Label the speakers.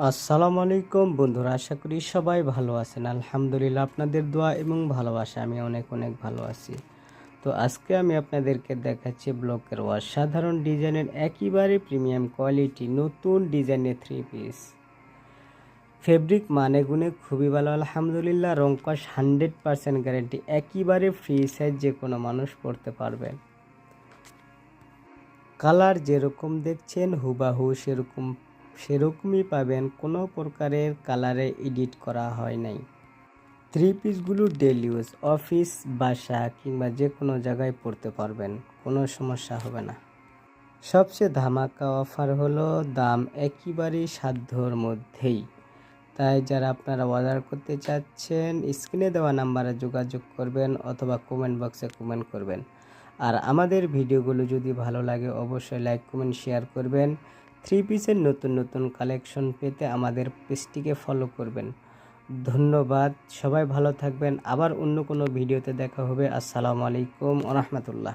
Speaker 1: আসসালামু আলাইকুম বন্ধুরা, আশা করি সবাই ভালো আছেন। আলহামদুলিল্লাহ, আপনাদের দোয়া এবং ভালোবাসা আমি অনেক অনেক ভালো আছি। তো আজকে আমি আপনাদেরকে দেখাচ্ছি ব্লকের অসাধারণ ডিজাইনের একেবারে প্রিমিয়াম কোয়ালিটি নতুন ডিজাইনের থ্রি পিস। ফেব্রিক মানে গুণে খুবই ভালো আলহামদুলিল্লাহ। রং কস 100% গ্যারেন্টি, একেবারে ফ্রি সাইজ, যে কোনো মানুষ পরতে পারবেন। কালার যেরকম দেখছেন হুবাহু সেরকমই পাবেন, কোনো প্রকারের কালারে এডিট করা হয় নাই। থ্রি পিসগুলো ডেলি ইউজ, অফিস, বাসা কিংবা যে কোনো জায়গায় পরতে পারবেন, কোনো সমস্যা হবে না। সবচেয়ে ধামাকা অফার হলো দাম একেবারেই সাধ্যর মধ্যেই। তাই যারা আপনারা অর্ডার করতে চাচ্ছেন, স্ক্রিনে দেওয়া নাম্বারে যোগাযোগ করবেন অথবা কমেন্ট বক্সে কমেন্ট করবেন। আর আমাদের ভিডিওগুলো যদি ভালো লাগে অবশ্যই লাইক, কমেন্ট, শেয়ার করবেন। থ্রি পিসের নতুন নতুন কালেকশন পেতে আমাদের পেজটিকে ফলো করবেন। ধন্যবাদ, সবাই ভালো থাকবেন। আবার অন্য কোনো ভিডিওতে দেখা হবে। আসসালামু আলাইকুম ওয়া রাহমাতুল্লাহ।